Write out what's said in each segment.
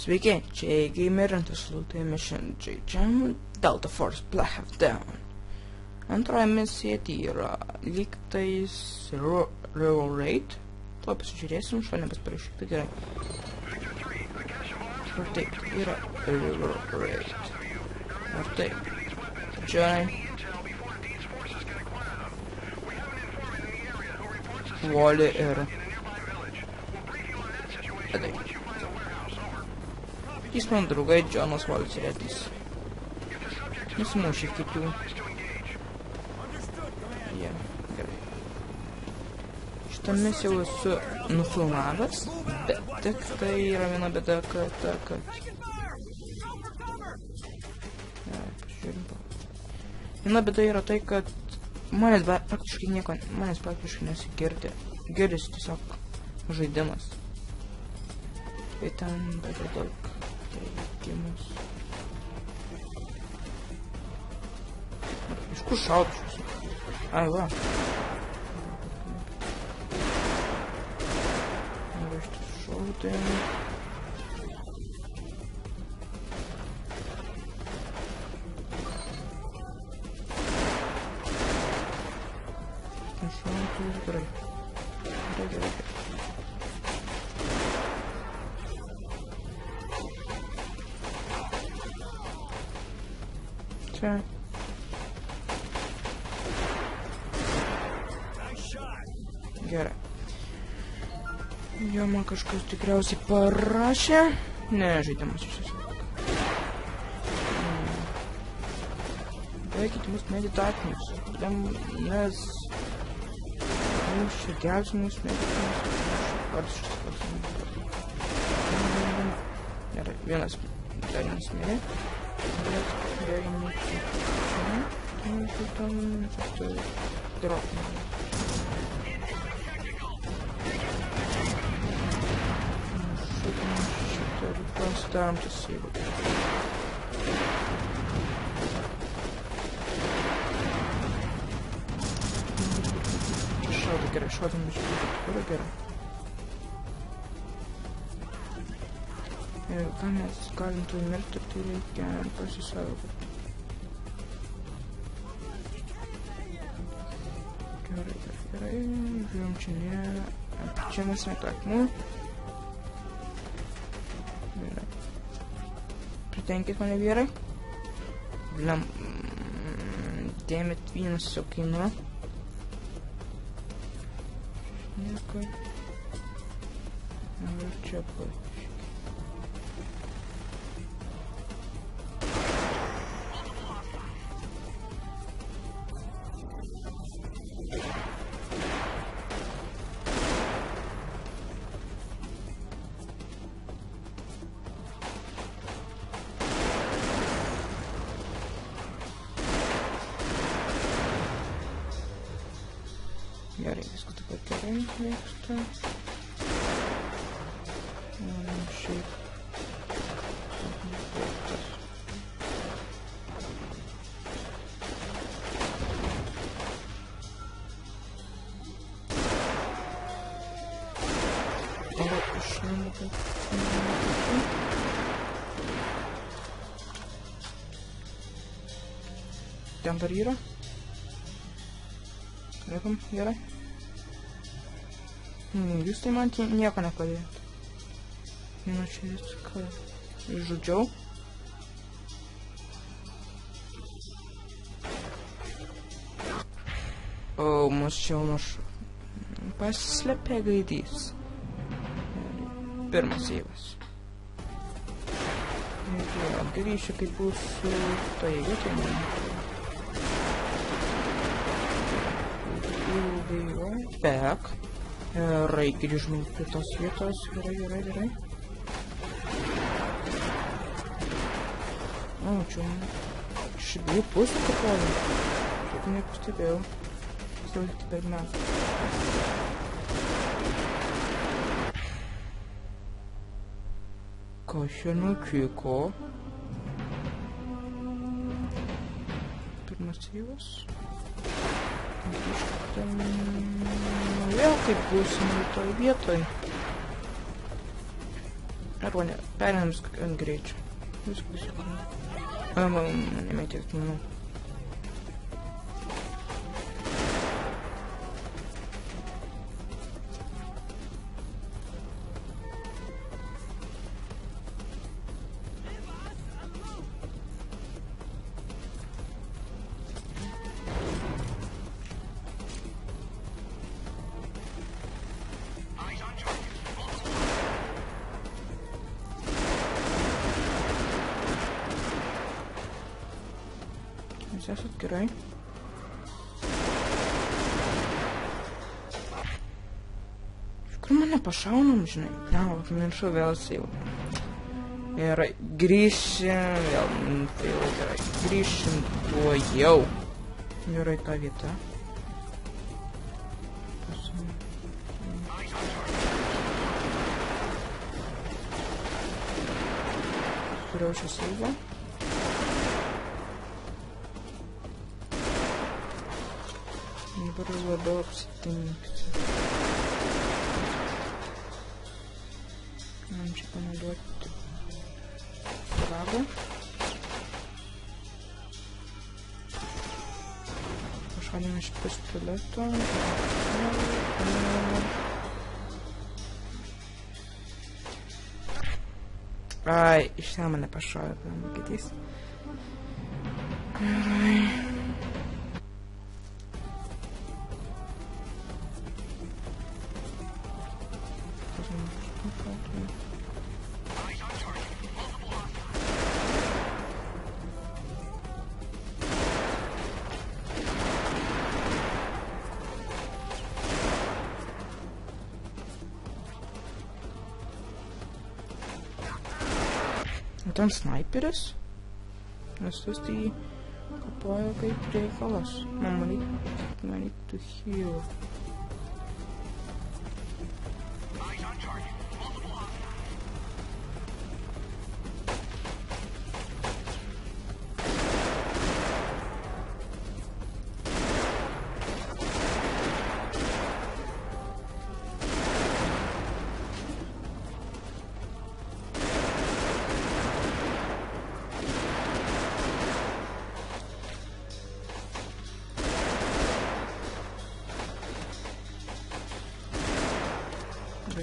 Sveiki, čia Gamer Antislūtai Mission žaidžiam Delta Force Black Hawk Down. Antroji misija tai yra lygtais River Raid. Tuo pasižiūrėsim, šio nepasiparašyk, tai gerai. Ar taip, yra River Raid. Ar taip. Čia Wally ir Edai. Jis mano draugai, Jonas, Wallis ir Edis. Nusimušė kitų. Gerai. Šitą mes jau esu nufilmavęs, bet tik tai yra viena bėda, kad viena bėda yra tai, kad manęs praktiškai nesigirdi. Girdisi tiesiog žaidimas. Tai ten labai daug reikimus. Iš kur šaudyšius? Ai, va. Rašti šaudėm. Šaudžius, gerai. Gerai. Čia. Gerai. Jo, man kažkas tikriausiai parašė. Ne, žaidimas iš tiesų. Baikit mūsų meditacinius. Nes čia gelbsimus meditacinius. Ar šis klausimas. Gerai, vienas darinis mirė. Bet darinis čia. Tam dropinė. Pasidarom čia sėvų. Šaudo gerai, šaudom iš kur gerai. Ir ką mes galim tu įmirti, tai reikia pasisaugoti. Gerai. Žiūrėjom, čia ne. Čia mes netakmu. Pritenkit mane vyrai. Dėmėt vienas saukinu. Nieko. Ir čia pačiai. Gerai, viskas taip pat gerai vyksta. Šiaip. Ten dar yra? Liekam, gerai. Jūs tai man nieko nepadėjot. Viena čia viską žudžiau. O, mus čia pasislėpė gaidys. Pirmas įvas. Grįšiu, kaip bus toje vietoje. Back. Gerai, grįžom prie tos vietos. Gerai. O, čia iš abiejų pusių kapoju. Šiaip nepastebėjau. Pasidaugyti per metą. Kas čia nutiko? Pirmas įvas. Vėl kaip būsim toj vietoj. Arba ne, perėmėm ant greičio. Viskas. Nemetėt, manau. Jūs esat gerai? Iš kur mane pašaunam, žinai? Ne, pamiršau vėl save. Gerai, grįšim, vėl fail, gerai. Grįšim tuo jau. Gerai, ta vieta. Suraušiu save. Dabar labiau apsitinksiu. Man čia panaudoti spragą. Pašalinu iš pistoleto. Ai, iš ten mane pašalė, kitys. Gerai. Ten sniperis, nes tas tai kapoja kaip reikalas. Man reiktų heal.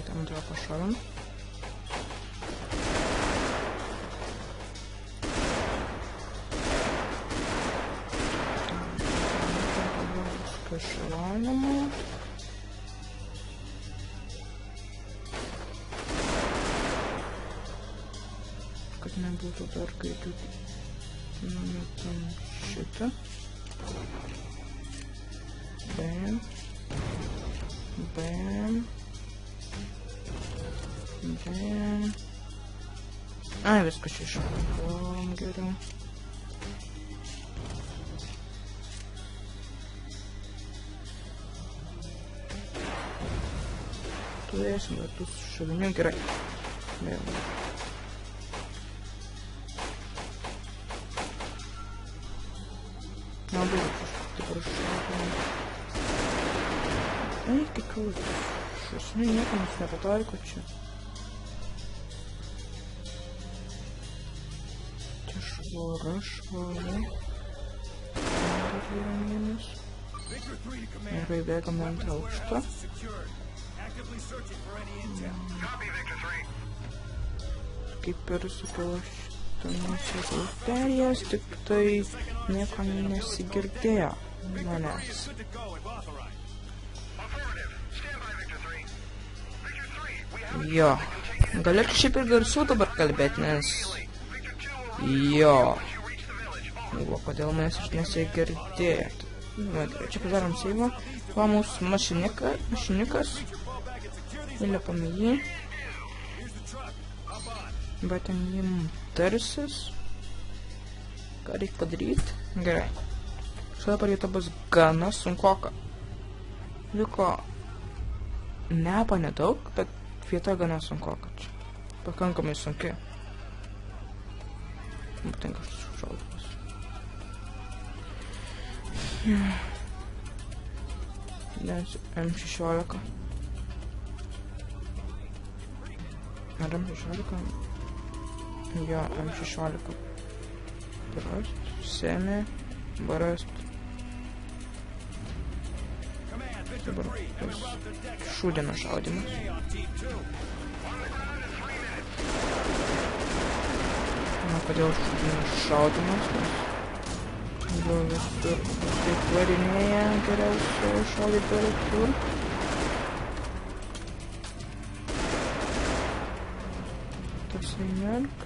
Tam antrą pašalim. Šalinama. Kad nebūtų dar greitų. Numetam šitą. Bam. Bam. Bam. Ai, viskas čia iššakom geriau. Turėsim dar tų šalinių gerai. Vėl. Labai dabar šakom. Eik, kaip šusnių niekams nepataiko čia. Švara. Dar yra minus. Gerai, bėgam ant aukšto. Kaip ir sakiau, šitą perėjęs, tik tai nieko nesigirdėjo manęs. Jo. Galėčiau šiaip ir garsiau dabar kalbėti, nes... Jo. Galvo, kodėl manęs iš nesigirdėt. Va, gerai, čia padarom seivą. Va, mūsų mašinikas. Įliepam jį. Batėm jį tarsis. Ką reikia padaryti? Gerai. Šitą pareitą bus gana sunkoka. Liko nepa nedaug, bet vieta gana sunkoka čia. Pakankamai sunki. Patinka šitas šautuvas. Nes M16. Ar M16? Jo, M16. Rast, semi, barast. Dabar šūdienos šaudymas. Na, kodėl šūdienos šaudymas? Nes jau visur taip varinėja geriausio šaudytojo tur. Tasai merk.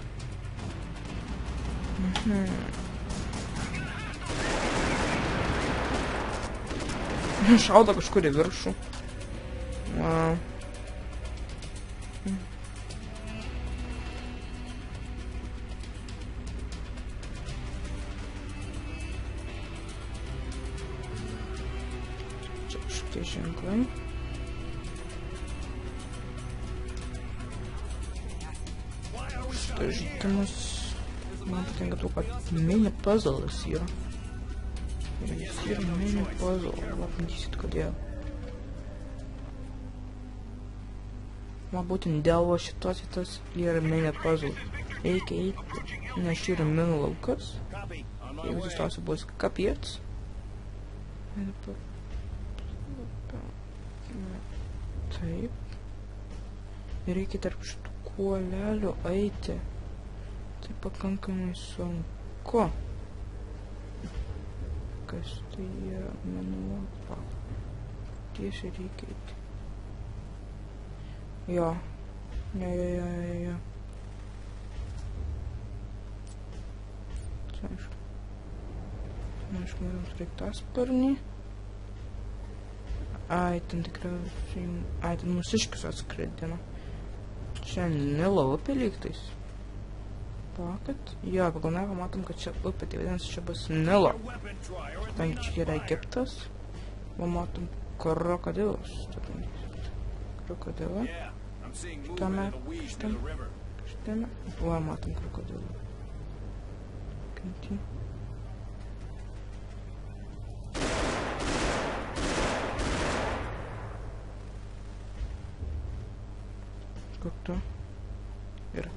Šaudo kažkur į viršų. Wow. Čia kažkokie ženklai. Šitas žaidimas man patinka tuo, kad mini puzzles yra. Jis yra mini puzzle, pabandysit kodėl. Man būtent dėl šitos vietos yra mini puzzle. Reikia eiti, nes čia yra mini laukas. Jeigu sustosiu bus kapiec. Taip. Ir reikia tarp šitų kuolelių eiti. Tai pakankamai sunku. Kas tai yra menuota. Tiesiai reikia eiti. Jo. Jo. Čia aišku. Aišku, mums reikia tą sparnį. Ai, ten tikriausiai... Ai, ten mūsiškius atskridino. Čia Nilo upė lygtais. Pakat. Jo, pagal mapą matom, kad čia upė, tai vadinasi, čia bus Nilo. Kadangi čia yra Egiptas. Va matom krokodilus. Krokodilą. Šitame. Va matom krokodilą. Kantį. Kur tu? Yra.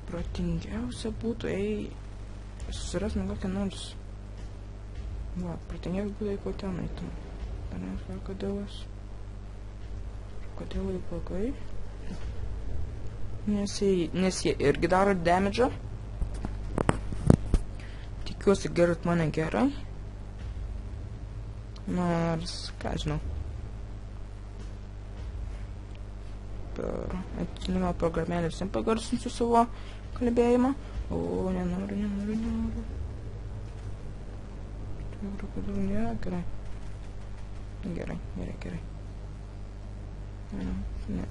Protingiausia būtų, susirasime kokią nors. Va, protingiausia būtų, jeigu ten eitum. Panes krokodilas. Krokodilai blogai. Nes jie irgi daro damage'ą. Tikiuosi girdit mane gerai. Nors, ką žinau. Per atitinkamą programėlę visiems pagarsinsiu savo kalbėjimą. O, nenoriu. Tai krokodilų nėra, gerai. Gerai. Ne.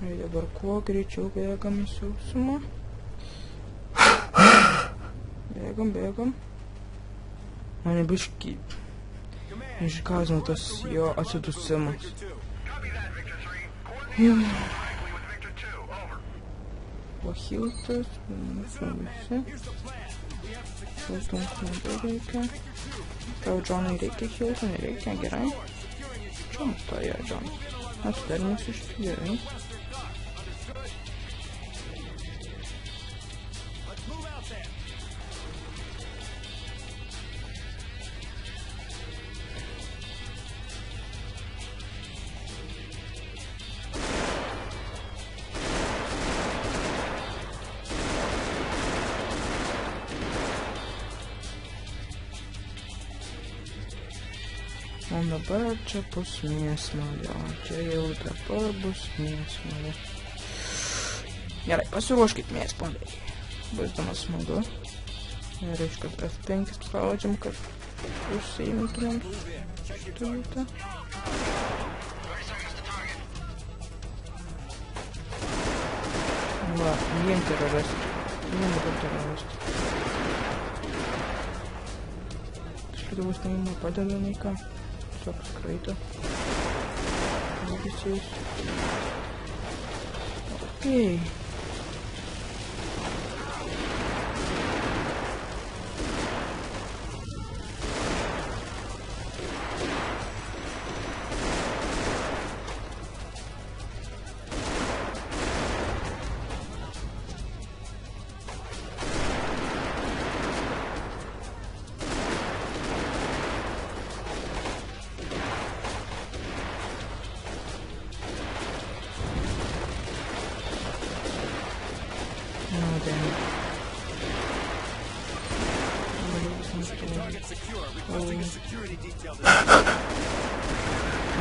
Ir dabar kuo greičiau bėgam į sausumą. Bėgam. Mane biškį išgąsdino tas jo atsidusimas. Pahiltas, mūsų visi. Hiltons nebereikia. Tau Džonai reikia Hilton, nereikia, gerai. Čia mums to yra Džonas. Atsidarimas iš gerai. O dabar čia bus mėsmalė. Čia jau dabar bus mėsmalė. Gerai, pasiruoškit mėsmalė. Bus gana smagu. Ir reiškia F5 spaudžiam, kad užsiimtumėm šitą vietą. Va, vien teroristai. Vien dabar teroristai. Vidaus neįma padeda nei ką. Tiesiog skraito. Visais. Okei.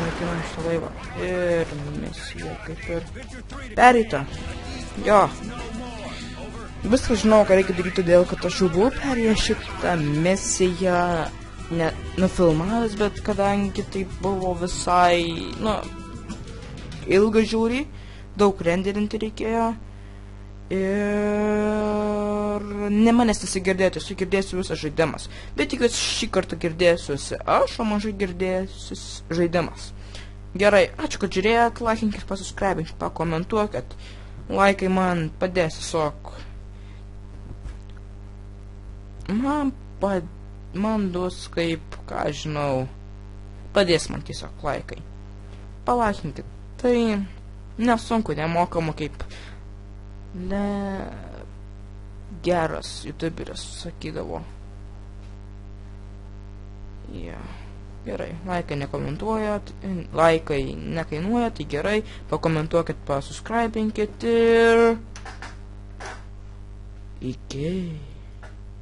Naikinam šitą laivą. Ir misija kaip ir pereita. Jo. Viską žinau, ką reikia daryti, todėl kad aš jau buvau perėjęs šitą misiją nufilmavęs, bet kadangi tai buvo visai, ilga žiūri, daug renderinti reikėjo. Ir manęs nesigirdėti, girdėsiu visas žaidimas. Bet tikiuosi šį kartą girdėsiuosi aš, o mažai girdėsis žaidimas. Gerai, ačiū, kad žiūrėjot, laikinkit, pasubscribinkit, pakomentuokit. Laikai man padės tiesiog. Man duos kaip, ką žinau, padės man tiesiog laikai. Palaikinkit. Tai nesunku, nemokamu kaip geras youtuberis sakydavo. Gerai, laikai nekomentuojat, laikai nekainuoja, tai gerai, pakomentuokit, pasubscribinkit ir iki.